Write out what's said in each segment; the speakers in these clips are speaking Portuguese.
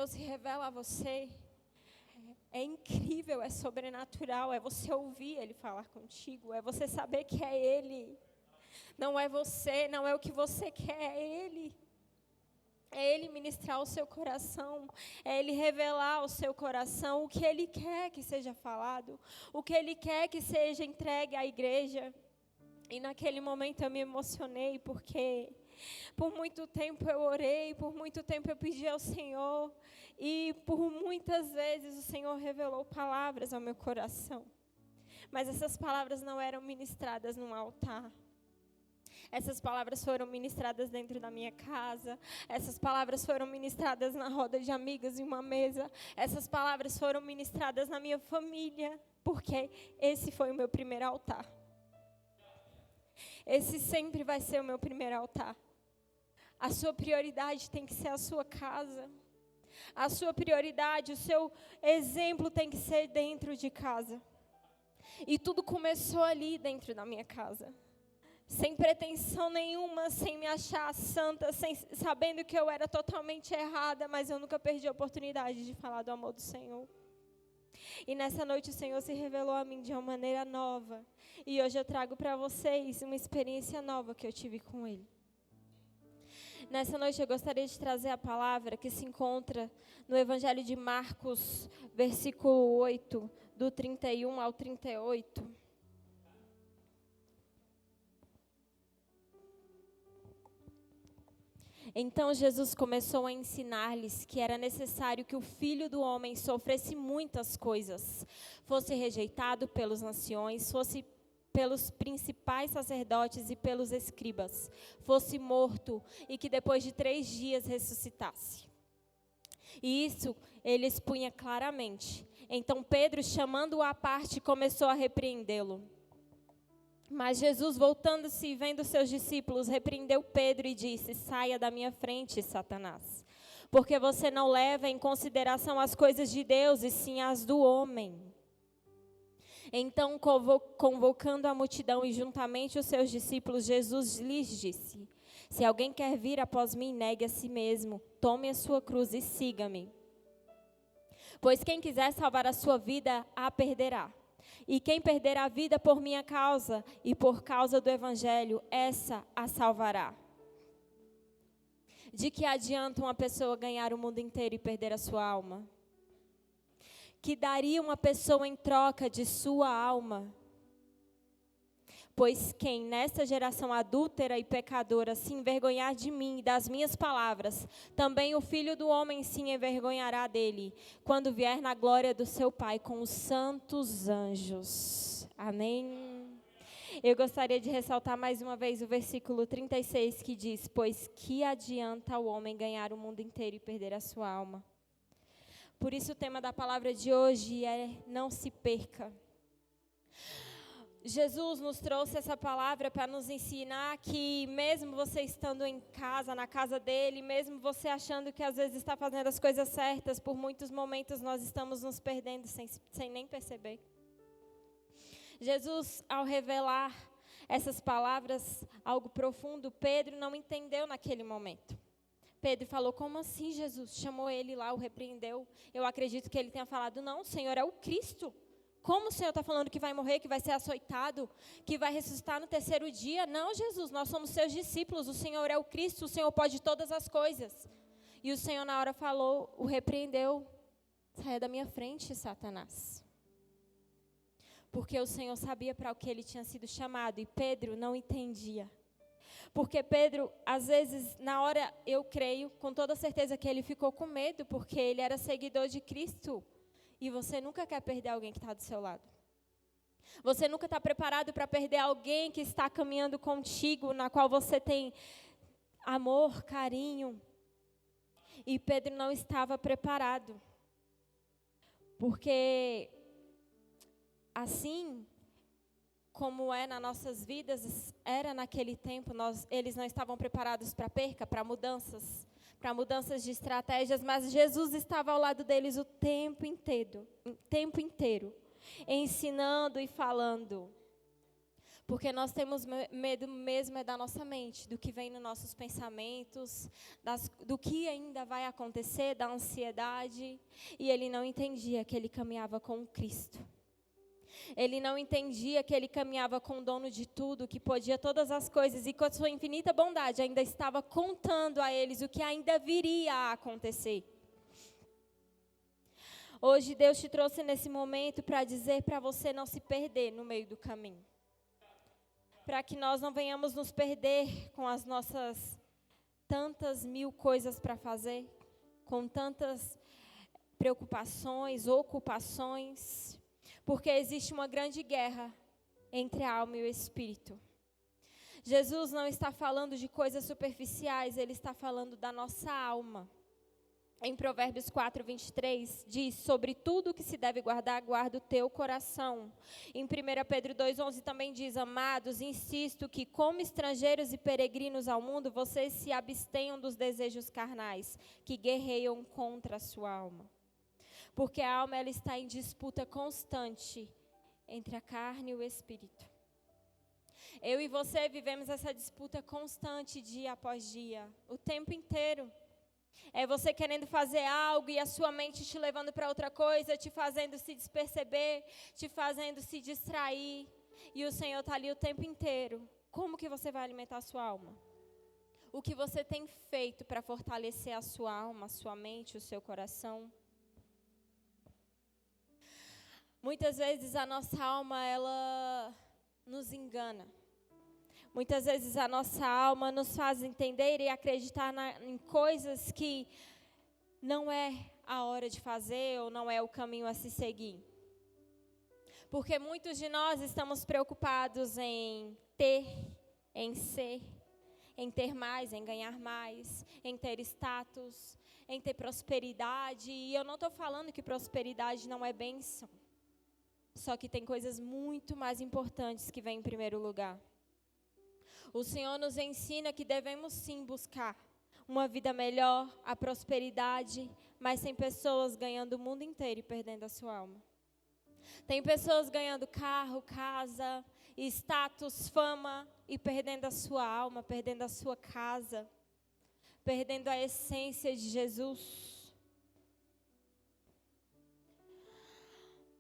Deus se revela a você, é incrível, é sobrenatural, é você ouvir Ele falar contigo, é você saber que é Ele. Não é você, não é o que você quer, é Ele. É Ele ministrar o seu coração, é Ele revelar ao seu coração o que Ele quer que seja falado, o que Ele quer que seja entregue à igreja. E naquele momento eu me emocionei, porque por muito tempo eu orei, por muito tempo eu pedi ao Senhor, e por muitas vezes o Senhor revelou palavras ao meu coração. Mas essas palavras não eram ministradas num altar. Essas palavras foram ministradas dentro da minha casa. Essas palavras foram ministradas na roda de amigas em uma mesa. Essas palavras foram ministradas na minha família, porque esse foi o meu primeiro altar. Esse sempre vai ser o meu primeiro altar. A sua prioridade tem que ser a sua casa. A sua prioridade, o seu exemplo tem que ser dentro de casa. E tudo começou ali dentro da minha casa. Sem pretensão nenhuma, sem me achar santa, sabendo que eu era totalmente errada, mas eu nunca perdi a oportunidade de falar do amor do Senhor. E nessa noite o Senhor se revelou a mim de uma maneira nova. E hoje eu trago para vocês uma experiência nova que eu tive com Ele. Nessa noite eu gostaria de trazer a palavra que se encontra no Evangelho de Marcos, versículo 8, do 31 ao 38. Então Jesus começou a ensinar-lhes que era necessário que o Filho do Homem sofresse muitas coisas, fosse rejeitado pelos anciões, fosse pelos principais sacerdotes e pelos escribas, fosse morto e que depois de 3 dias ressuscitasse. E isso ele expunha claramente. Então Pedro, chamando-o à parte, começou a repreendê-lo. Mas Jesus, voltando-se e vendo seus discípulos, repreendeu Pedro e disse: saia da minha frente, Satanás, porque você não leva em consideração as coisas de Deus, e sim as do homem. Então, convocando a multidão e juntamente os seus discípulos, Jesus lhes disse: se alguém quer vir após mim, negue a si mesmo, tome a sua cruz e siga-me. Pois quem quiser salvar a sua vida, a perderá. E quem perder a vida por minha causa e por causa do Evangelho, essa a salvará. De que adianta uma pessoa ganhar o mundo inteiro e perder a sua alma? Que daria uma pessoa em troca de sua alma? Pois quem nesta geração adúltera e pecadora se envergonhar de mim e das minhas palavras, também o Filho do Homem se envergonhará dele, quando vier na glória do seu Pai com os santos anjos. Amém? Eu gostaria de ressaltar mais uma vez o versículo 36 que diz: pois que adianta o homem ganhar o mundo inteiro e perder a sua alma? Por isso o tema da palavra de hoje é: não se perca. Jesus nos trouxe essa palavra para nos ensinar que mesmo você estando em casa, na casa dele, mesmo você achando que às vezes está fazendo as coisas certas, por muitos momentos nós estamos nos perdendo sem nem perceber. Jesus, ao revelar essas palavras, algo profundo, Pedro não entendeu naquele momento. Pedro falou: como assim, Jesus? Chamou ele lá, o repreendeu. Eu acredito que ele tenha falado: não, o Senhor é o Cristo. Como o Senhor está falando que vai morrer, que vai ser açoitado, que vai ressuscitar no 3º dia? Não, Jesus, nós somos seus discípulos, o Senhor é o Cristo, o Senhor pode todas as coisas. E o Senhor na hora falou, o repreendeu: saia da minha frente, Satanás. Porque o Senhor sabia para o que ele tinha sido chamado, e Pedro não entendia. Porque Pedro, às vezes, na hora, eu creio, com toda certeza que ele ficou com medo, porque ele era seguidor de Cristo. E você nunca quer perder alguém que está do seu lado. Você nunca está preparado para perder alguém que está caminhando contigo, na qual você tem amor, carinho. E Pedro não estava preparado. Porque assim como é nas nossas vidas, era naquele tempo, eles não estavam preparados para perca, para mudanças de estratégias, mas Jesus estava ao lado deles o tempo inteiro, ensinando e falando. Porque nós temos medo mesmo é da nossa mente, do que vem nos nossos pensamentos, do que ainda vai acontecer, da ansiedade. E ele não entendia que ele caminhava com Cristo. Ele não entendia que ele caminhava com o dono de tudo, que podia todas as coisas, e com a sua infinita bondade ainda estava contando a eles o que ainda viria a acontecer. Hoje Deus te trouxe nesse momento para dizer para você não se perder no meio do caminho. Para que nós não venhamos nos perder com as nossas tantas mil coisas para fazer, com tantas preocupações, ocupações, porque existe uma grande guerra entre a alma e o espírito. Jesus não está falando de coisas superficiais, ele está falando da nossa alma. Em Provérbios 4, 23, diz, sobre tudo que se deve guardar, guarda o teu coração. Em 1 Pedro 2, 11 também diz, amados, insisto que como estrangeiros e peregrinos ao mundo, vocês se abstenham dos desejos carnais, que guerreiam contra a sua alma. Porque a alma ela está em disputa constante entre a carne e o espírito. Eu e você vivemos essa disputa constante dia após dia, o tempo inteiro. É você querendo fazer algo e a sua mente te levando para outra coisa, te fazendo se desperceber, te fazendo se distrair. E o Senhor está ali o tempo inteiro. Como que você vai alimentar a sua alma? O que você tem feito para fortalecer a sua alma, a sua mente, o seu coração? Muitas vezes a nossa alma, ela nos engana. Muitas vezes a nossa alma nos faz entender e acreditar em coisas que não é a hora de fazer ou não é o caminho a se seguir. Porque muitos de nós estamos preocupados em ter, em ser, em ter mais, em ganhar mais, em ter status, em ter prosperidade. E eu não estou falando que prosperidade não é bênção. Só que tem coisas muito mais importantes que vêm em primeiro lugar. O Senhor nos ensina que devemos sim buscar uma vida melhor, a prosperidade, mas tem pessoas ganhando o mundo inteiro e perdendo a sua alma. Tem pessoas ganhando carro, casa, status, fama e perdendo a sua alma, perdendo a sua casa, perdendo a essência de Jesus.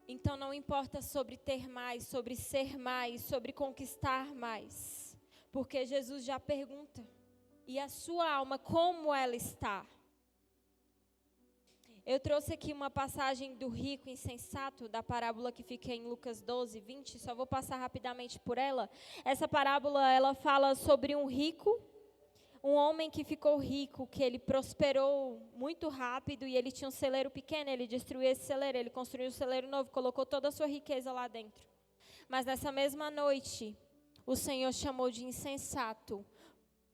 Então não importa sobre ter mais, sobre ser mais, sobre conquistar mais, porque Jesus já pergunta, e a sua alma, como ela está? Eu trouxe aqui uma passagem do rico insensato, da parábola que fica em Lucas 12, 20, só vou passar rapidamente por ela. Essa parábola, ela fala sobre um rico, um homem que ficou rico, que ele prosperou muito rápido e ele tinha um celeiro pequeno, ele destruiu esse celeiro, ele construiu um celeiro novo, colocou toda a sua riqueza lá dentro. Mas nessa mesma noite, o Senhor chamou de insensato,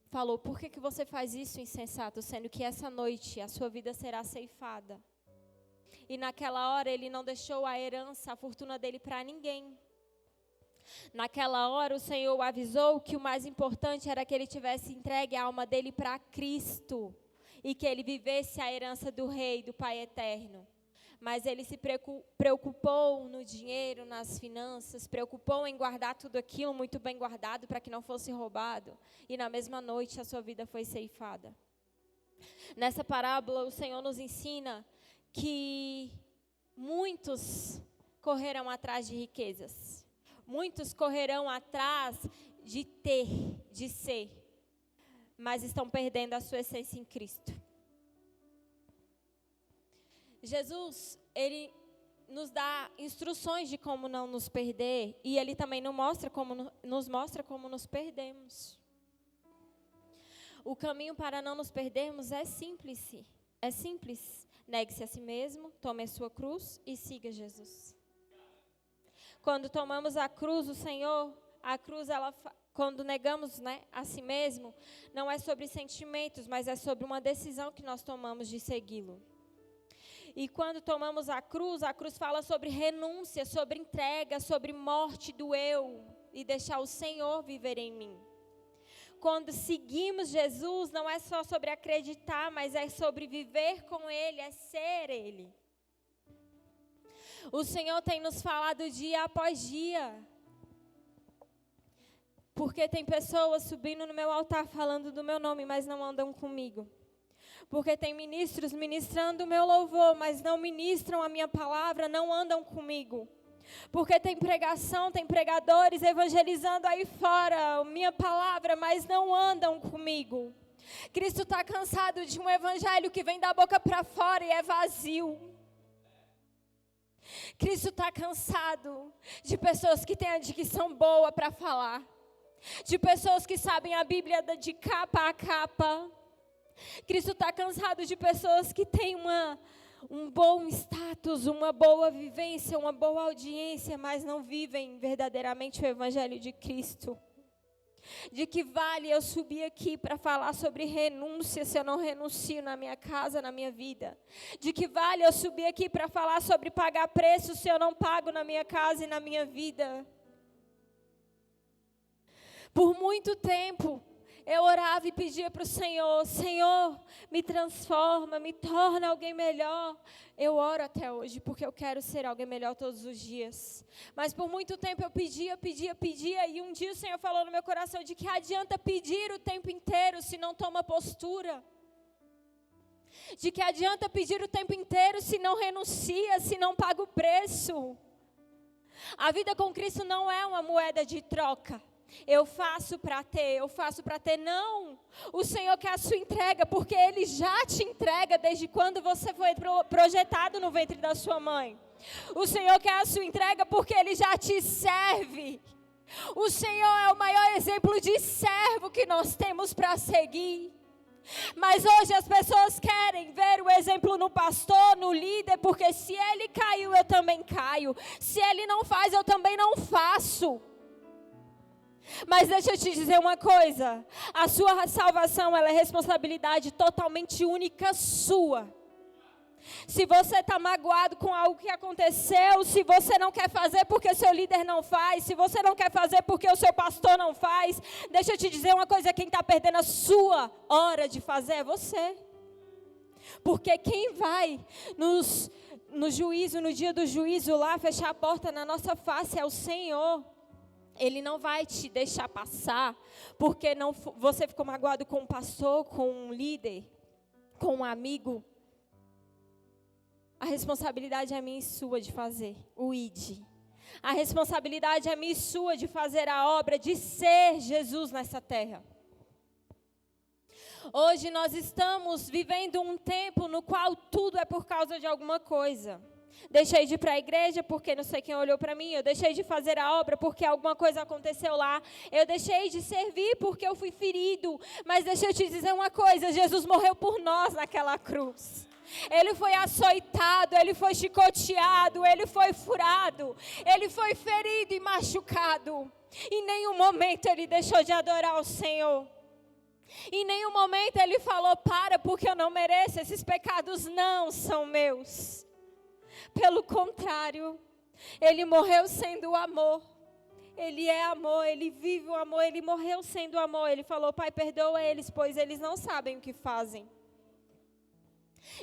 falou, por que você faz isso, insensato, sendo que essa noite a sua vida será ceifada? E naquela hora ele não deixou a herança, a fortuna dele para ninguém. Naquela hora o Senhor avisou que o mais importante era que ele tivesse entregue a alma dele para Cristo e que ele vivesse a herança do Rei, do Pai Eterno. Mas ele se preocupou no dinheiro, nas finanças, preocupou em guardar tudo aquilo muito bem guardado para que não fosse roubado. E na mesma noite a sua vida foi ceifada. Nessa parábola o Senhor nos ensina que muitos correrão atrás de riquezas. Muitos correrão atrás de ter, de ser, mas estão perdendo a sua essência em Cristo. Jesus, ele nos dá instruções de como não nos perder, e ele também nos mostra como nos perdemos. O caminho para não nos perdermos é simples. Negue-se a si mesmo, tome a sua cruz e siga Jesus. Quando tomamos a cruz, o Senhor, a cruz, quando negamos, a si mesmo, não é sobre sentimentos, mas é sobre uma decisão que nós tomamos de segui-lo. E quando tomamos a cruz fala sobre renúncia, sobre entrega, sobre morte do eu e deixar o Senhor viver em mim. Quando seguimos Jesus, não é só sobre acreditar, mas é sobre viver com Ele, é ser Ele. O Senhor tem nos falado dia após dia. Porque tem pessoas subindo no meu altar falando do meu nome, mas não andam comigo. Porque tem ministros ministrando o meu louvor, mas não ministram a minha palavra, não andam comigo. Porque tem pregação, tem pregadores evangelizando aí fora a minha palavra, mas não andam comigo. Cristo está cansado de um evangelho que vem da boca para fora e é vazio. Cristo está cansado de pessoas que têm a dicção boa para falar. De pessoas que sabem a Bíblia de capa a capa. Cristo está cansado de pessoas que têm um bom status, uma boa vivência, uma boa audiência, mas não vivem verdadeiramente o Evangelho de Cristo. De que vale eu subir aqui para falar sobre renúncia se eu não renuncio na minha casa, na minha vida? De que vale eu subir aqui para falar sobre pagar preço se eu não pago na minha casa e na minha vida? Por muito tempo, eu orava e pedia para o Senhor, Senhor, me transforma, me torna alguém melhor. Eu oro até hoje, porque eu quero ser alguém melhor todos os dias. Mas por muito tempo eu pedia, e um dia o Senhor falou no meu coração de que adianta pedir o tempo inteiro se não toma postura. De que adianta pedir o tempo inteiro se não renuncia, se não paga o preço. A vida com Cristo não é uma moeda de troca. Eu faço para ter, não. O Senhor quer a sua entrega, porque Ele já te entrega desde quando você foi projetado no ventre da sua mãe. O Senhor quer a sua entrega porque Ele já te serve. O Senhor é o maior exemplo de servo que nós temos para seguir. Mas hoje as pessoas querem ver o exemplo no pastor, no líder, porque se ele caiu, eu também caio. Se ele não faz, eu também não faço. Mas deixa eu te dizer uma coisa, a sua salvação ela é responsabilidade totalmente única sua. Se você está magoado com algo que aconteceu, se você não quer fazer porque seu líder não faz, se você não quer fazer porque o seu pastor não faz, deixa eu te dizer uma coisa, quem está perdendo a sua hora de fazer é você. Porque quem vai no juízo, no dia do juízo lá, fechar a porta na nossa face é o Senhor. Ele não vai te deixar passar, porque você ficou magoado com um pastor, com um líder, com um amigo. A responsabilidade é minha e sua de fazer o ID. A responsabilidade é minha e sua de fazer a obra, de ser Jesus nessa terra. Hoje nós estamos vivendo um tempo no qual tudo é por causa de alguma coisa. Deixei de ir para a igreja porque não sei quem olhou para mim. Eu deixei de fazer a obra porque alguma coisa aconteceu lá. Eu deixei de servir porque eu fui ferido. Mas deixa eu te dizer uma coisa. Jesus morreu por nós naquela cruz. Ele foi açoitado, ele foi chicoteado, ele foi furado. Ele foi ferido e machucado. Em nenhum momento ele deixou de adorar o Senhor. Em nenhum momento ele falou, porque eu não mereço. Esses pecados não são meus. Pelo contrário, Ele morreu sendo o amor. Ele é amor, Ele vive o amor, Ele morreu sendo o amor. Ele falou, Pai, perdoa eles, pois eles não sabem o que fazem.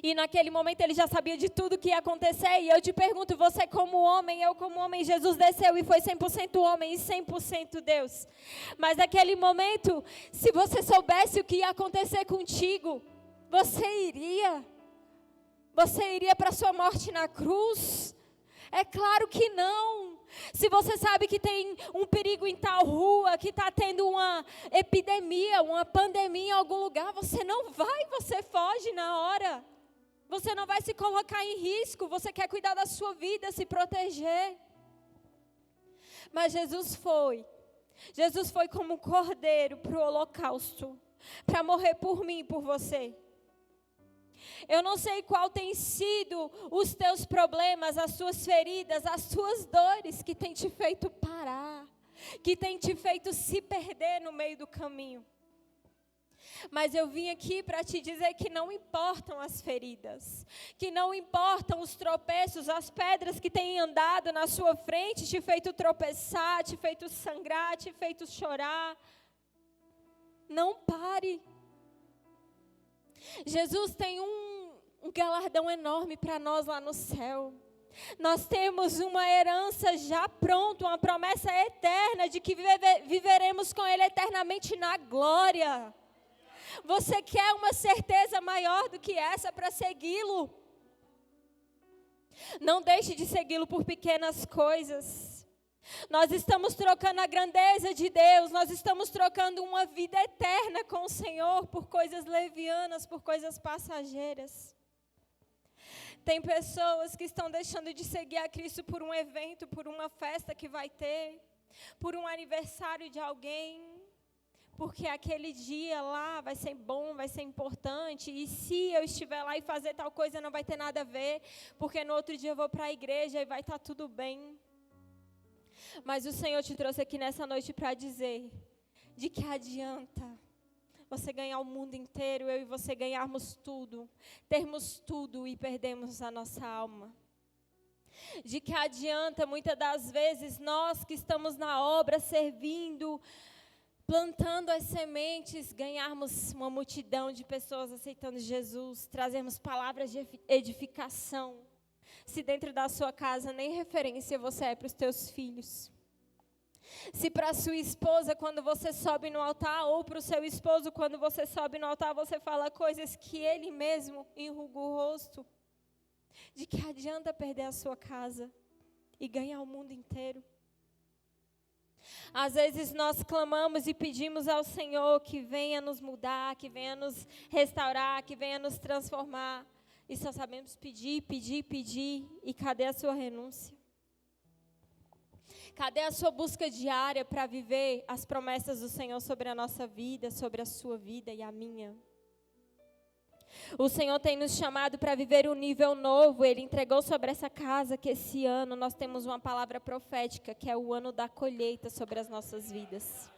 E naquele momento Ele já sabia de tudo que ia acontecer. E eu te pergunto, você como homem, eu como homem, Jesus desceu e foi 100% homem e 100% Deus. Mas naquele momento, se você soubesse o que ia acontecer contigo, você iria? Você iria para a sua morte na cruz? É claro que não. Se você sabe que tem um perigo em tal rua, que está tendo uma epidemia, uma pandemia em algum lugar, você não vai, você foge na hora. Você não vai se colocar em risco, você quer cuidar da sua vida, se proteger. Mas Jesus foi como um cordeiro para o holocausto, para morrer por mim e por você. Eu não sei qual tem sido os teus problemas, as suas feridas, as suas dores que tem te feito parar, que tem te feito se perder no meio do caminho. Mas eu vim aqui para te dizer que não importam as feridas, que não importam os tropeços, as pedras que têm andado na sua frente, te feito tropeçar, te feito sangrar, te feito chorar. Não pare. Jesus tem um galardão enorme para nós lá no céu. Nós temos uma herança já pronta, uma promessa eterna de que viveremos com Ele eternamente na glória. Você quer uma certeza maior do que essa para segui-lo? Não deixe de segui-lo por pequenas coisas. Nós estamos trocando a grandeza de Deus, nós estamos trocando uma vida eterna com o Senhor por coisas levianas, por coisas passageiras. Tem pessoas que estão deixando de seguir a Cristo por um evento, por uma festa que vai ter, por um aniversário de alguém, porque aquele dia lá vai ser bom, vai ser importante, e se eu estiver lá e fazer tal coisa não vai ter nada a ver, porque no outro dia eu vou para a igreja e vai estar tudo bem. Mas o Senhor te trouxe aqui nessa noite para dizer, de que adianta você ganhar o mundo inteiro, eu e você ganharmos tudo, termos tudo e perdemos a nossa alma. De que adianta, muitas das vezes, nós que estamos na obra, servindo, plantando as sementes, ganharmos uma multidão de pessoas aceitando Jesus, trazermos palavras de edificação, se dentro da sua casa nem referência você é para os teus filhos. Se para sua esposa, quando você sobe no altar, ou para o seu esposo, quando você sobe no altar, você fala coisas que ele mesmo enruga o rosto. De que adianta perder a sua casa e ganhar o mundo inteiro? Às vezes nós clamamos e pedimos ao Senhor que venha nos mudar, que venha nos restaurar, que venha nos transformar. E só sabemos pedir, pedir, pedir. E cadê a sua renúncia? Cadê a sua busca diária para viver as promessas do Senhor sobre a nossa vida, sobre a sua vida e a minha? O Senhor tem nos chamado para viver um nível novo. Ele entregou sobre essa casa que esse ano nós temos uma palavra profética, que é o ano da colheita sobre as nossas vidas.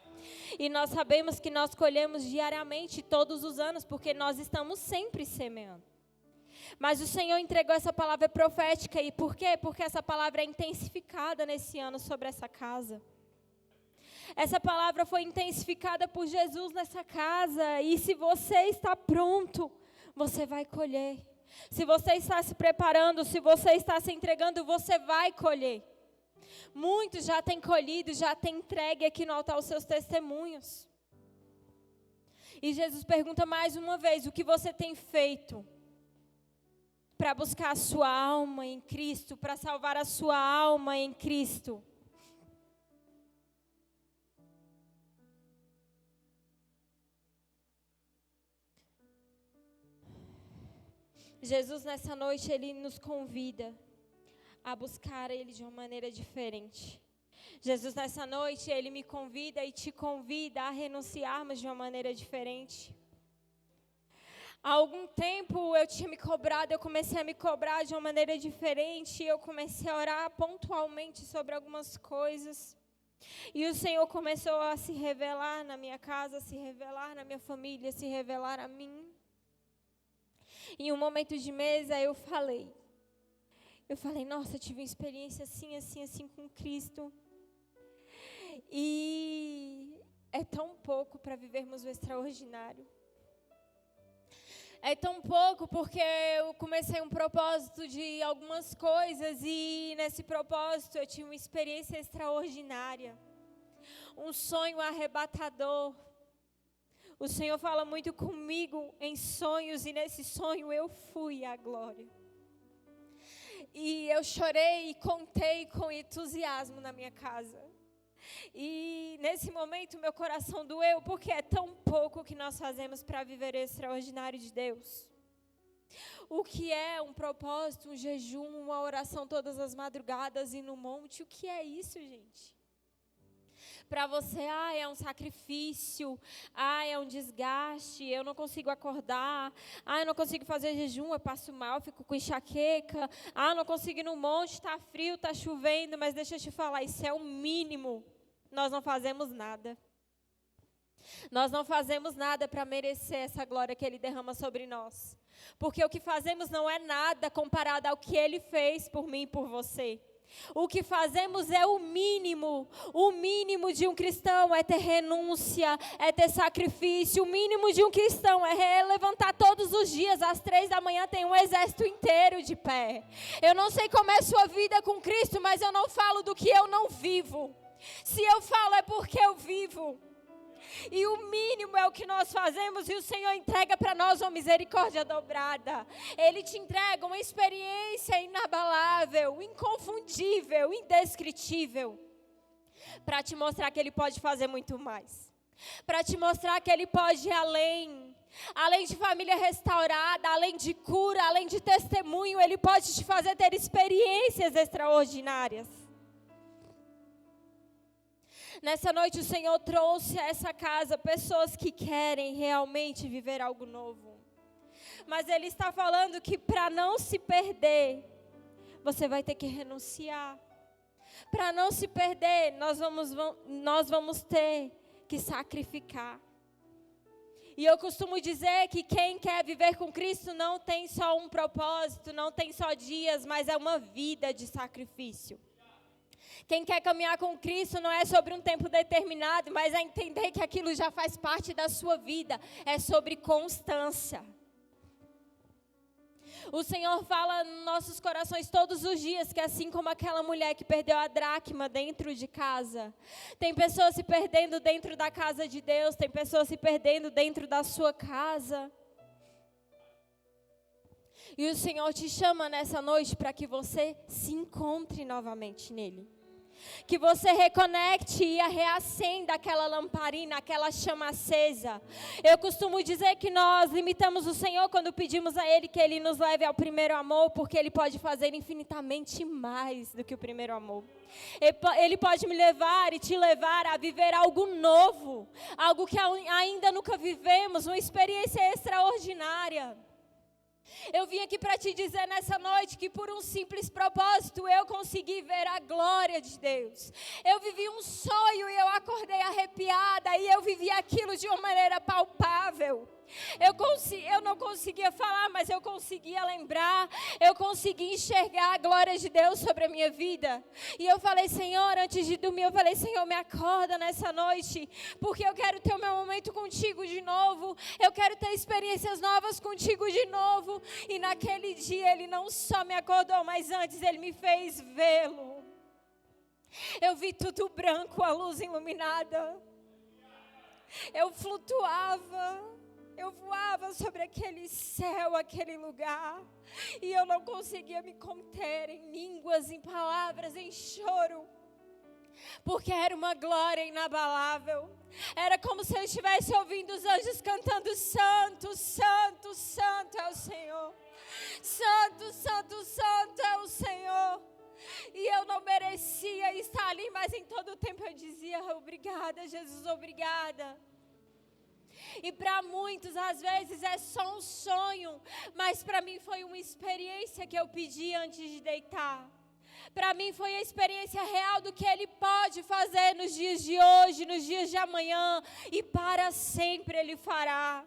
E nós sabemos que nós colhemos diariamente, todos os anos, porque nós estamos sempre semeando. Mas o Senhor entregou essa palavra profética, e por quê? Porque essa palavra é intensificada nesse ano sobre essa casa. Essa palavra foi intensificada por Jesus nessa casa, e se você está pronto, você vai colher. Se você está se preparando, se você está se entregando, você vai colher. Muitos já têm colhido, já têm entregue aqui no altar os seus testemunhos. E Jesus pergunta mais uma vez, o que você tem feito para buscar a sua alma em Cristo, para salvar a sua alma em Cristo? Jesus, nessa noite, Ele nos convida a buscar Ele de uma maneira diferente. Jesus, nessa noite, Ele me convida e te convida a renunciarmos de uma maneira diferente. Há algum tempo eu tinha me cobrado, eu comecei a me cobrar de uma maneira diferente, eu comecei a orar pontualmente sobre algumas coisas. E o Senhor começou a se revelar na minha casa, a se revelar na minha família, a se revelar a mim. Em um momento de mesa eu falei, nossa, eu tive uma experiência assim, assim, assim com Cristo. E é tão pouco para vivermos o extraordinário. É tão pouco porque eu comecei um propósito de algumas coisas e nesse propósito eu tinha uma experiência extraordinária. Um sonho arrebatador. O Senhor fala muito comigo em sonhos e nesse sonho eu fui à glória. E eu chorei e contei com entusiasmo na minha casa. E nesse momento meu coração doeu, porque é tão pouco que nós fazemos para viver o extraordinário de Deus. O que é um propósito, um jejum, uma oração todas as madrugadas e no monte, o que é isso, gente? Para você, é um sacrifício, é um desgaste, eu não consigo acordar, eu não consigo fazer jejum, eu passo mal, fico com enxaqueca, não consigo ir no monte, está frio, está chovendo, mas deixa eu te falar, isso é o mínimo. Nós não fazemos nada. Nós não fazemos nada para merecer essa glória que Ele derrama sobre nós. Porque o que fazemos não é nada comparado ao que Ele fez por mim e por você. O que fazemos é o mínimo de um cristão é ter renúncia, é ter sacrifício. O mínimo de um cristão é levantar todos os dias, às 3 da manhã tem um exército inteiro de pé. Eu não sei como é a sua vida com Cristo, mas eu não falo do que eu não vivo. Se eu falo é porque eu vivo. E o mínimo é o que nós fazemos, e o Senhor entrega para nós uma misericórdia dobrada. Ele te entrega uma experiência inabalável, inconfundível, indescritível, para te mostrar que Ele pode fazer muito mais, para te mostrar que Ele pode ir além de família restaurada, além de cura, além de testemunho. Ele pode te fazer ter experiências extraordinárias. Nessa noite o Senhor trouxe a essa casa pessoas que querem realmente viver algo novo. Mas Ele está falando que para não se perder, você vai ter que renunciar. Para não se perder, nós vamos ter que sacrificar. E eu costumo dizer que quem quer viver com Cristo não tem só um propósito, não tem só dias, mas é uma vida de sacrifício. Quem quer caminhar com Cristo não é sobre um tempo determinado, mas é entender que aquilo já faz parte da sua vida. É sobre constância. O Senhor fala nos nossos corações todos os dias que assim como aquela mulher que perdeu a dracma dentro de casa, tem pessoas se perdendo dentro da casa de Deus, tem pessoas se perdendo dentro da sua casa. E o Senhor te chama nessa noite para que você se encontre novamente nele. Que você reconecte e reacenda aquela lamparina, aquela chama acesa. Eu costumo dizer que nós limitamos o Senhor quando pedimos a Ele que Ele nos leve ao primeiro amor, porque Ele pode fazer infinitamente mais do que o primeiro amor. Ele pode me levar e te levar a viver algo novo, algo que ainda nunca vivemos, uma experiência extraordinária. Eu vim aqui para te dizer nessa noite que por um simples propósito eu consegui ver a glória de Deus. Eu vivi um sonho e eu acordei arrepiada e eu vivi aquilo de uma maneira palpável. Eu não conseguia falar, mas eu conseguia lembrar, eu consegui enxergar a glória de Deus sobre a minha vida. E eu falei, Senhor, antes de dormir, eu falei, Senhor, me acorda nessa noite, porque eu quero ter o meu momento contigo de novo, eu quero ter experiências novas contigo de novo. E naquele dia Ele não só me acordou, mas antes Ele me fez vê-lo. Eu vi tudo branco, a luz iluminada. Eu flutuava. Eu voava sobre aquele céu, aquele lugar, e eu não conseguia me conter em línguas, em palavras, em choro, porque era uma glória inabalável. Era como se eu estivesse ouvindo os anjos cantando: Santo, Santo, Santo é o Senhor. Santo, Santo, Santo é o Senhor. E eu não merecia estar ali, mas em todo o tempo eu dizia: obrigada, Jesus, obrigada. E para muitos, às vezes, é só um sonho, mas para mim foi uma experiência que eu pedi antes de deitar. Para mim foi a experiência real do que Ele pode fazer nos dias de hoje, nos dias de amanhã, e para sempre Ele fará.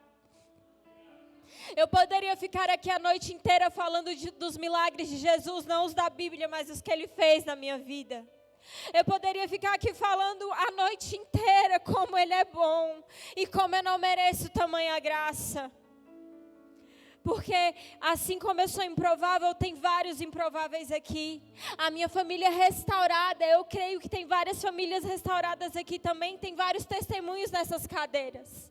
Eu poderia ficar aqui a noite inteira falando dos milagres de Jesus, não os da Bíblia, mas os que Ele fez na minha vida. Eu poderia ficar aqui falando a noite inteira como Ele é bom e como eu não mereço tamanha graça. Porque assim como eu sou improvável, tem vários improváveis aqui. A minha família é restaurada, eu creio que tem várias famílias restauradas aqui também, tem vários testemunhos nessas cadeiras.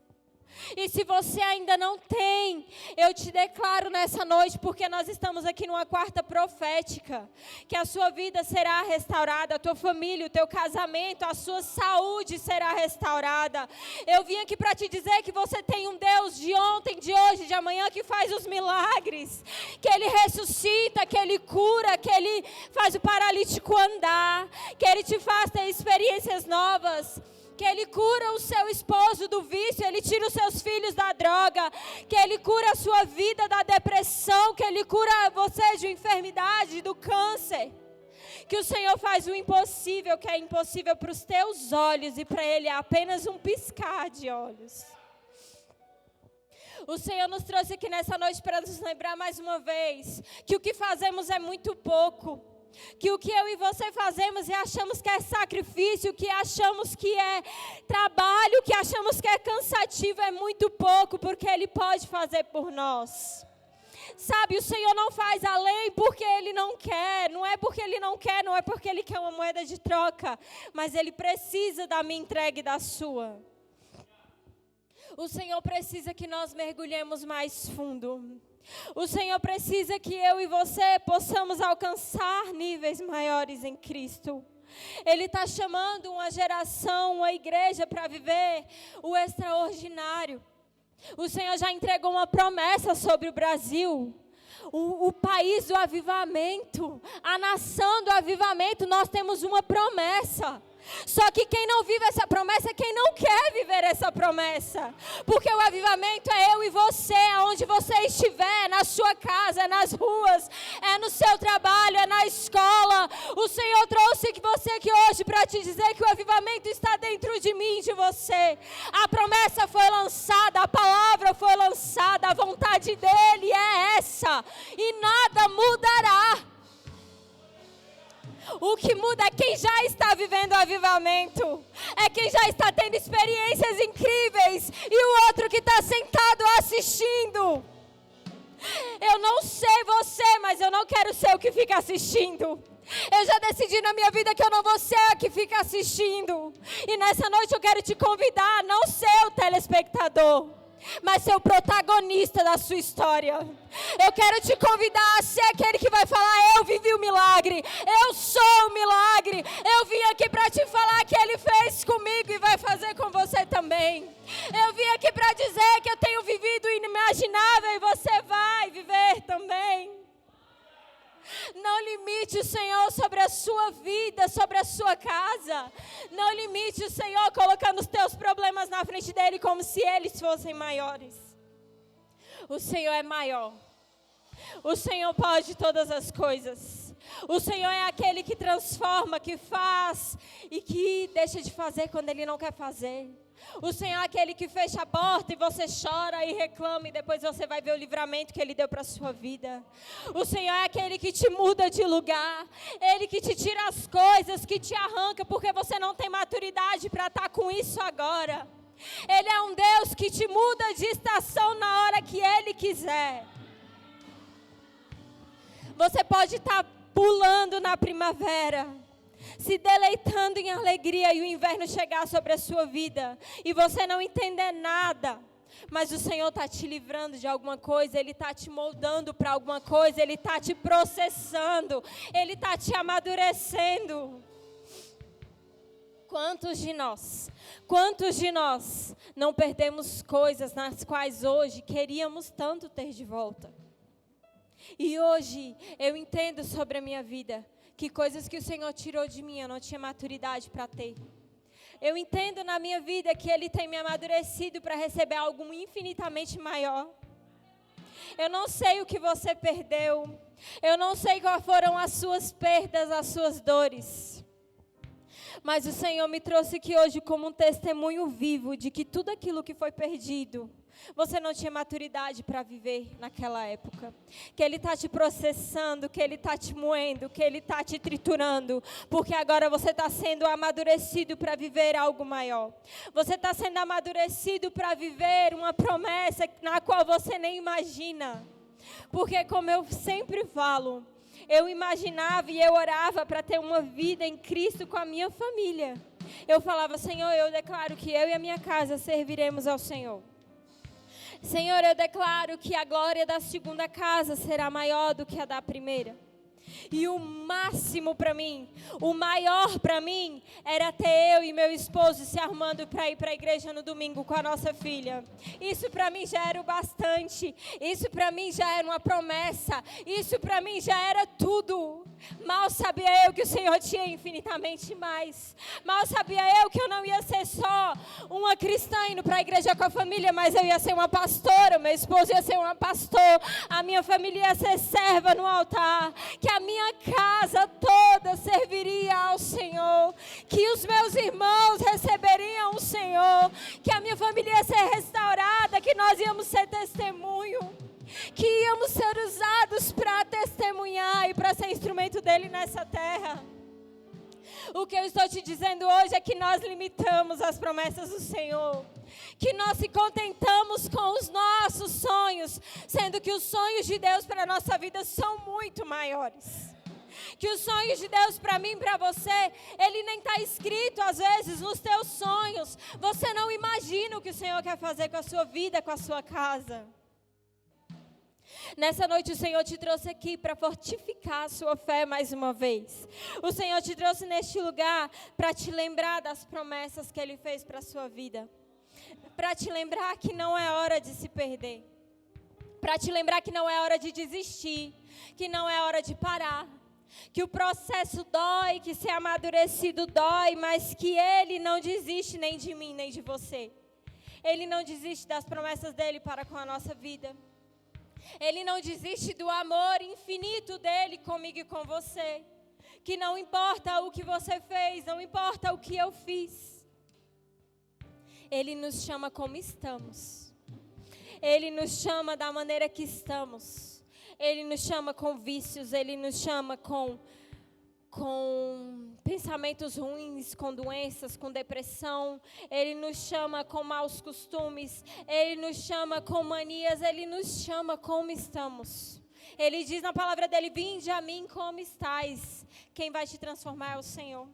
E se você ainda não tem, eu te declaro nessa noite, porque nós estamos aqui numa quarta profética, que a sua vida será restaurada, a tua família, o teu casamento, a sua saúde será restaurada. Eu vim aqui para te dizer que você tem um Deus de ontem, de hoje, de amanhã, que faz os milagres, que Ele ressuscita, que Ele cura, que Ele faz o paralítico andar, que Ele te faz ter experiências novas, que Ele cura o seu esposo do vício, Ele tira os seus filhos da droga, que Ele cura a sua vida da depressão, que Ele cura você de enfermidade, do câncer. Que o Senhor faz o impossível, que é impossível para os teus olhos, e para Ele é apenas um piscar de olhos. O Senhor nos trouxe aqui nessa noite para nos lembrar mais uma vez que o que fazemos é muito pouco. Que o que eu e você fazemos e achamos que é sacrifício, que achamos que é trabalho, que achamos que é cansativo, é muito pouco, porque Ele pode fazer por nós. Sabe, o Senhor não faz além porque Ele não quer, não é porque Ele não quer, não é porque Ele quer uma moeda de troca, mas Ele precisa da minha entrega e da sua. O Senhor precisa que nós mergulhemos mais fundo. O Senhor precisa que eu e você possamos alcançar níveis maiores em Cristo. Ele está chamando uma geração, uma igreja para viver o extraordinário. O Senhor já entregou uma promessa sobre o Brasil. O país do avivamento, a nação do avivamento, nós temos uma promessa. Só que quem não vive essa promessa é quem não quer viver essa promessa. Porque o avivamento é eu e você, aonde você estiver, na sua casa, nas ruas, é no seu trabalho, é na escola. O Senhor trouxe você aqui hoje para te dizer que o avivamento está dentro de mim e de você. A promessa foi lançada, a palavra foi lançada, a vontade dEle é essa. E nada mudará. O que muda é quem já está vivendo o avivamento. É quem já está tendo experiências incríveis. E o outro que está sentado assistindo. Eu não sei você, mas eu não quero ser o que fica assistindo. Eu já decidi na minha vida que eu não vou ser a que fica assistindo. E nessa noite eu quero te convidar a não ser o telespectador, mas ser o protagonista da sua história. Eu quero te convidar a ser aquele que vai falar: eu vivi o milagre, eu sou o milagre, eu vim aqui para te falar que Ele fez comigo e vai fazer com você também. Eu vim aqui para dizer que eu tenho vivido o inimaginável e você vai viver também. Não limite o Senhor sobre a sua vida, sobre a sua casa. Não limite o Senhor colocando os teus problemas na frente dEle como se eles fossem maiores. O Senhor é maior. O Senhor pode todas as coisas. O Senhor é aquele que transforma, que faz e que deixa de fazer quando Ele não quer fazer. O Senhor é aquele que fecha a porta e você chora e reclama e depois você vai ver o livramento que Ele deu para a sua vida. O Senhor é aquele que te muda de lugar. Ele que te tira as coisas, que te arranca porque você não tem maturidade para estar com isso agora. Ele é um Deus que te muda de estação na hora que Ele quiser. Você pode estar pulando na primavera, se deleitando em alegria e o inverno chegar sobre a sua vida e você não entender nada, mas o Senhor está te livrando de alguma coisa, Ele está te moldando para alguma coisa, Ele está te processando, Ele está te amadurecendo. Quantos de nós não perdemos coisas nas quais hoje queríamos tanto ter de volta? E hoje eu entendo sobre a minha vida que coisas que o Senhor tirou de mim eu não tinha maturidade para ter. Eu entendo na minha vida que Ele tem me amadurecido para receber algo infinitamente maior. Eu não sei o que você perdeu. Eu não sei quais foram as suas perdas, as suas dores. Mas o Senhor me trouxe aqui hoje como um testemunho vivo de que tudo aquilo que foi perdido, você não tinha maturidade para viver naquela época. Que Ele está te processando, que Ele está te moendo, que Ele está te triturando. Porque agora você está sendo amadurecido para viver algo maior. Você está sendo amadurecido para viver uma promessa na qual você nem imagina. Porque como eu sempre falo, eu imaginava e eu orava para ter uma vida em Cristo com a minha família. Eu falava: Senhor, eu declaro que eu e a minha casa serviremos ao Senhor. Senhor, eu declaro que a glória da segunda casa será maior do que a da primeira. E o máximo para mim, o maior para mim, era ter eu e meu esposo se arrumando para ir para a igreja no domingo com a nossa filha. Isso para mim já era o bastante. Isso para mim já era uma promessa. Isso para mim já era tudo. Mal sabia eu que o Senhor tinha infinitamente mais. Mal sabia eu que eu não ia ser só uma cristã indo para a igreja com a família, mas eu ia ser uma pastora, meu esposo ia ser uma pastor, a minha família ia ser serva no altar, que a minha casa toda serviria ao Senhor, que os meus irmãos receberiam o Senhor, que a minha família ia ser restaurada, que nós íamos ser testemunho, que íamos ser usados para testemunhar e para ser instrumento dele nessa terra. O que eu estou te dizendo hoje é que nós limitamos as promessas do Senhor. Que nós se contentamos com os nossos sonhos, sendo que os sonhos de Deus para a nossa vida são muito maiores. Que os sonhos de Deus para mim e para você, ele nem está escrito às vezes nos teus sonhos. Você não imagina o que o Senhor quer fazer com a sua vida, com a sua casa. Nessa noite o Senhor te trouxe aqui para fortificar a sua fé mais uma vez. O Senhor te trouxe neste lugar para te lembrar das promessas que Ele fez para a sua vida. Para te lembrar que não é hora de se perder. Para te lembrar que não é hora de desistir. Que não é hora de parar. Que o processo dói, que ser amadurecido dói, mas que Ele não desiste nem de mim, nem de você. Ele não desiste das promessas dEle para com a nossa vida. Ele não desiste do amor infinito dEle comigo e com você. Que não importa o que você fez, não importa o que eu fiz. Ele nos chama como estamos. Ele nos chama da maneira que estamos. Ele nos chama com vícios, Ele nos chama com pensamentos ruins, com doenças, com depressão. Ele nos chama com maus costumes. Ele nos chama com manias. Ele nos chama como estamos. Ele diz na palavra dele: vinde a mim como estais. Quem vai te transformar é o Senhor.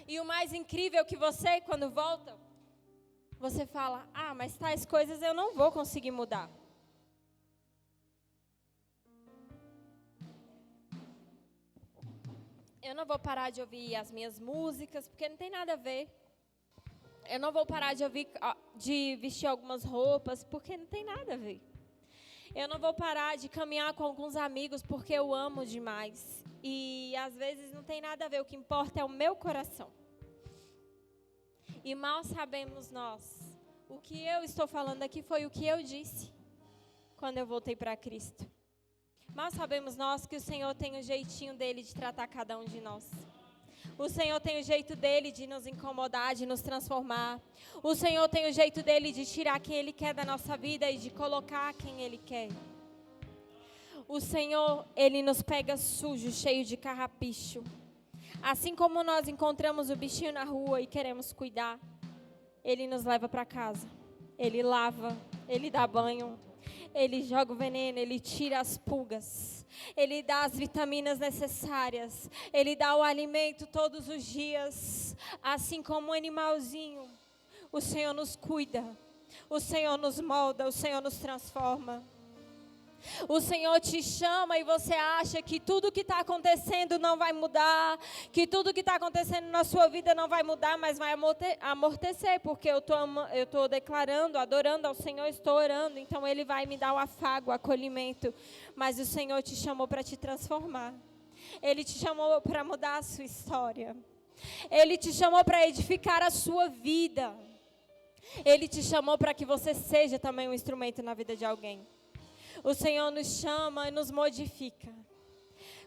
E o mais incrível é que você, quando volta, você fala: ah, mas tais coisas eu não vou conseguir mudar. Eu não vou parar de ouvir as minhas músicas, porque não tem nada a ver. Eu não vou parar de vestir algumas roupas, porque não tem nada a ver. Eu não vou parar de caminhar com alguns amigos, porque eu amo demais. E às vezes não tem nada a ver, o que importa é o meu coração. E mal sabemos nós, o que eu estou falando aqui foi o que eu disse, quando eu voltei para Cristo. Mal sabemos nós que o Senhor tem o jeitinho dele de tratar cada um de nós. O Senhor tem o jeito dele de nos incomodar, de nos transformar. O Senhor tem o jeito dele de tirar quem Ele quer da nossa vida e de colocar quem Ele quer. O Senhor, Ele nos pega sujo, cheio de carrapicho. Assim como nós encontramos o bichinho na rua e queremos cuidar, Ele nos leva para casa. Ele lava, Ele dá banho. Ele joga o veneno, Ele tira as pulgas. Ele dá as vitaminas necessárias. Ele dá o alimento todos os dias. Assim como um animalzinho, o Senhor nos cuida. O Senhor nos molda, o Senhor nos transforma. O Senhor te chama e você acha que tudo que está acontecendo não vai mudar, que tudo que está acontecendo na sua vida não vai mudar, mas vai amortecer, porque eu estou declarando, adorando ao Senhor, estou orando, então Ele vai me dar o afago, o acolhimento. Mas o Senhor te chamou para te transformar. Ele te chamou para mudar a sua história. Ele te chamou para edificar a sua vida. Ele te chamou para que você seja também um instrumento na vida de alguém. O Senhor nos chama e nos modifica.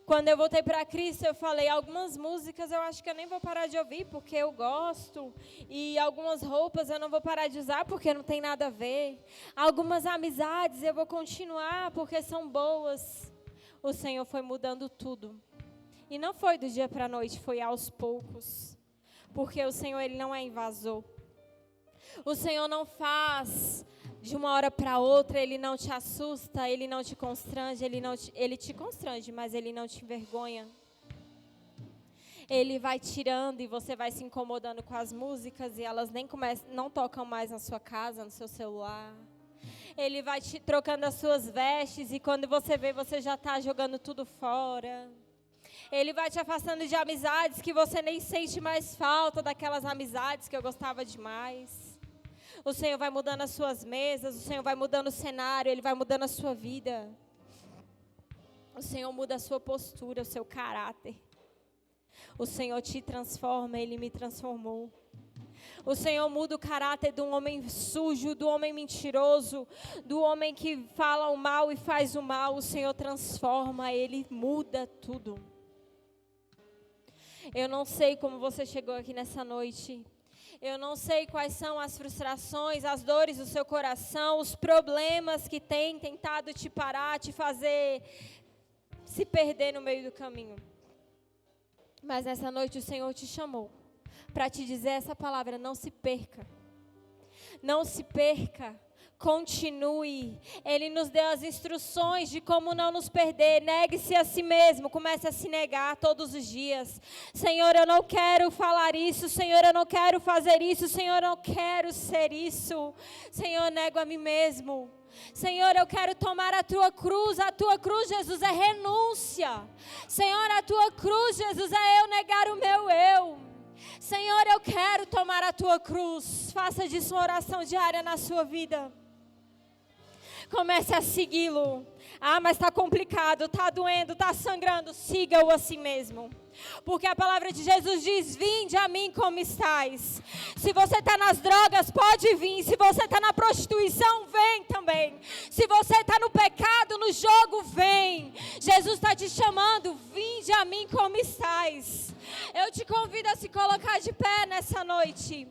Quando eu voltei para Cristo, eu falei, algumas músicas eu acho que eu nem vou parar de ouvir, porque eu gosto. E algumas roupas eu não vou parar de usar, porque não tem nada a ver. Algumas amizades eu vou continuar, porque são boas. O Senhor foi mudando tudo. E não foi do dia para a noite, foi aos poucos. Porque o Senhor, Ele não é invasor. O Senhor não faz de uma hora para outra, Ele não te assusta, Ele não te constrange, Ele te constrange, mas Ele não te envergonha. Ele vai tirando e você vai se incomodando com as músicas e elas não tocam mais na sua casa, no seu celular. Ele vai te trocando as suas vestes e quando você vê, você já está jogando tudo fora. Ele vai te afastando de amizades que você nem sente mais falta daquelas amizades que eu gostava demais. O Senhor vai mudando as suas mesas, o Senhor vai mudando o cenário, Ele vai mudando a sua vida. O Senhor muda a sua postura, o seu caráter. O Senhor te transforma, Ele me transformou. O Senhor muda o caráter do homem sujo, do homem mentiroso, do homem que fala o mal e faz o mal. O Senhor transforma, Ele muda tudo. Eu não sei como você chegou aqui nessa noite. Eu não sei quais são as frustrações, as dores do seu coração, os problemas que têm tentado te parar, te fazer se perder no meio do caminho. Mas nessa noite o Senhor te chamou para te dizer essa palavra: não se perca. Não se perca. Continue. Ele nos deu as instruções de como não nos perder. Negue-se a si mesmo. Comece a se negar todos os dias. Senhor, eu não quero falar isso. Senhor, eu não quero fazer isso. Senhor, eu não quero ser isso. Senhor, eu nego a mim mesmo. Senhor, eu quero tomar a tua cruz. A tua cruz, Jesus, é renúncia. Senhor, a tua cruz, Jesus, é eu negar o meu eu. Senhor, eu quero tomar a tua cruz. Faça disso uma oração diária na sua vida. Comece a segui-lo. Ah, mas está complicado, está doendo, está sangrando. Siga-o assim mesmo. Porque a palavra de Jesus diz: vinde a mim como estáis. Se você está nas drogas, pode vir. Se você está na prostituição, vem também. Se você está no pecado, no jogo, vem. Jesus está te chamando: vinde a mim como estáis. Eu te convido a se colocar de pé nessa noite.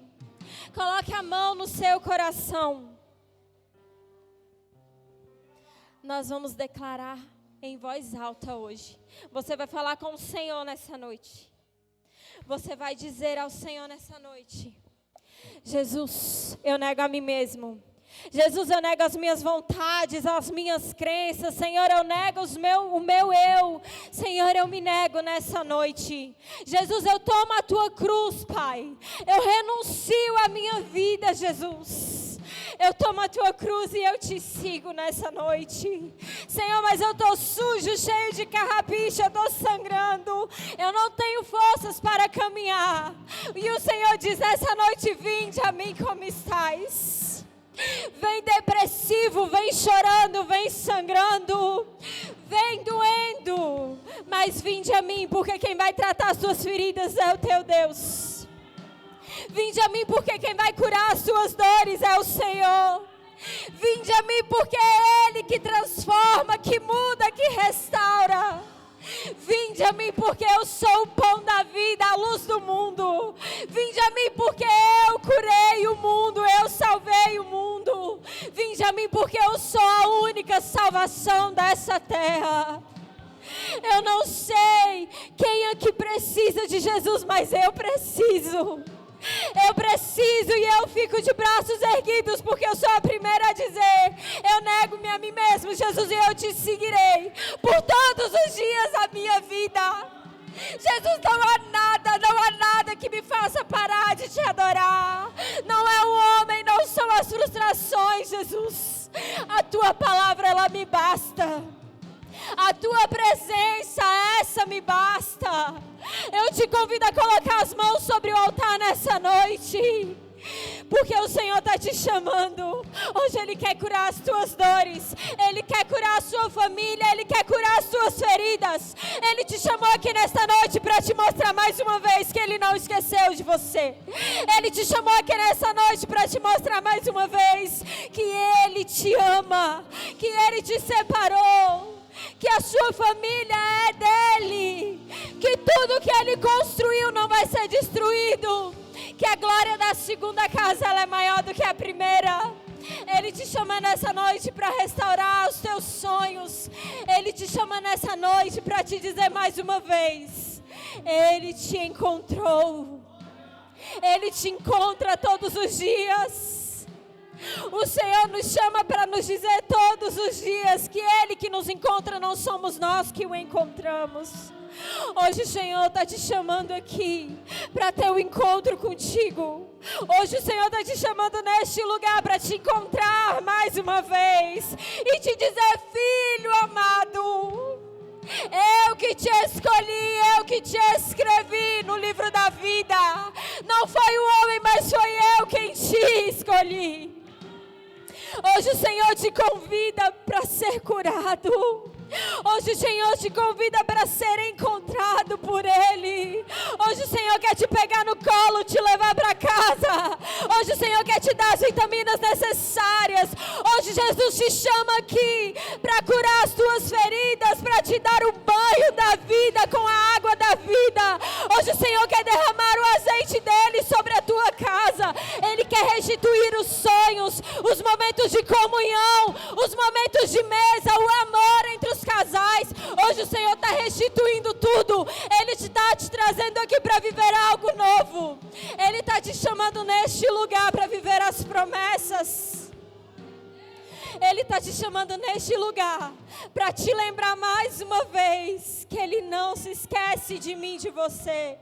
Coloque a mão no seu coração. Nós vamos declarar em voz alta hoje. Você vai falar com o Senhor nessa noite. Você vai dizer ao Senhor nessa noite: Jesus, eu nego a mim mesmo. Jesus, eu nego as minhas vontades, as minhas crenças. Senhor, eu nego o meu eu. Senhor, eu me nego nessa noite. Jesus, eu tomo a tua cruz, Pai. Eu renuncio à minha vida, Jesus. Eu tomo a tua cruz e eu te sigo nessa noite. Senhor, mas eu estou sujo, cheio de carrapicho, eu estou sangrando. Eu não tenho forças para caminhar. E o Senhor diz nessa noite: vinde a mim como estáis. Vem depressivo, vem chorando, vem sangrando, vem doendo. Mas vinde a mim, porque quem vai tratar as suas feridas é o teu Deus. Vinde a mim, porque quem vai curar as suas dores é o Senhor. Vinde a mim, porque é Ele que transforma, que muda, que restaura. Vinde a mim, porque eu sou o pão da vida, a luz do mundo. Vinde a mim, porque eu curei o mundo, eu salvei o mundo. Vinde a mim, porque eu sou a única salvação dessa terra. Eu não sei quem aqui precisa de Jesus, mas eu preciso. Eu preciso e eu fico de braços erguidos, porque eu sou a primeira a dizer: eu nego-me a mim mesmo, Jesus, e eu te seguirei por todos os dias da minha vida. Jesus, não há nada que me faça parar de te adorar. Não é o homem, não são as frustrações, Jesus. A tua palavra, ela me basta. A tua presença, essa me basta. Eu te convido a colocar as mãos sobre o altar nessa noite, porque o Senhor está te chamando. Hoje Ele quer curar as tuas dores, Ele quer curar a sua família, Ele quer curar as tuas feridas. Ele te chamou aqui nesta noite para te mostrar mais uma vez que Ele não esqueceu de você. Ele te chamou aqui nesta noite para te mostrar mais uma vez que Ele te ama, que Ele te separou, que a sua família é dele, que tudo que ele construiu não vai ser destruído, que a glória da segunda casa, ela é maior do que a primeira. Ele te chama nessa noite para restaurar os teus sonhos. Ele te chama nessa noite para te dizer mais uma vez: Ele te encontrou. Ele te encontra todos os dias. O Senhor nos chama para nos dizer todos os dias que Ele que nos encontra, não somos nós que o encontramos. Hoje o Senhor está te chamando aqui para ter um encontro contigo. Hoje o Senhor está te chamando neste lugar para te encontrar mais uma vez e te dizer: filho amado, eu que te escolhi, eu que te escrevi no livro da vida. Não foi o homem, mas foi eu quem te escolhi. Hoje o Senhor te convida para ser curado. Hoje o Senhor te convida para ser encontrado por Ele. Hoje o Senhor quer te pegar no colo, te levar para casa. Hoje o Senhor quer te dar as vitaminas necessárias. Hoje Jesus te chama aqui para curar as tuas feridas, para te dar o banho da vida com a água da vida. Hoje o Senhor quer derramar o azeite dele sobre a tua casa. Ele quer restituir os sonhos, os momentos de comunhão, os momentos de mesa, o amor entre os casais. Hoje o Senhor está restituindo tudo. Ele está te trazendo aqui para viver algo novo. Ele está te chamando neste lugar para viver as promessas. Ele está te chamando neste lugar para te lembrar mais uma vez que Ele não se esquece de mim, de você.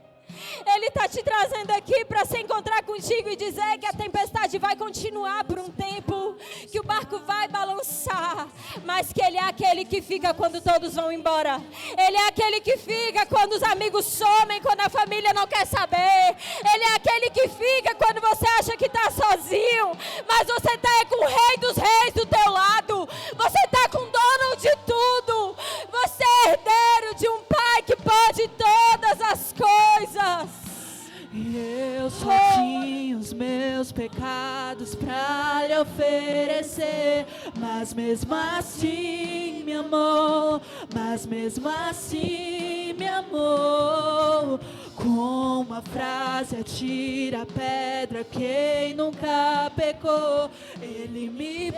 Ele está te trazendo aqui para se encontrar contigo e dizer que a tempestade vai continuar por um tempo, que o barco vai balançar, mas que Ele é aquele que fica quando todos vão embora. Ele é aquele que fica quando os amigos somem, quando a família não quer saber. Ele é aquele que fica quando você acha que está sozinho, mas você está com o Rei dos Reis do teu lado. Você está com o dono de tudo. Você é herdeiro de um Pai que pode todas as coisas. E eu só tinha os meus pecados pra lhe oferecer, mas mesmo assim me amou, mas mesmo assim me amou. Com uma frase atira a pedra quem nunca pecou, Ele me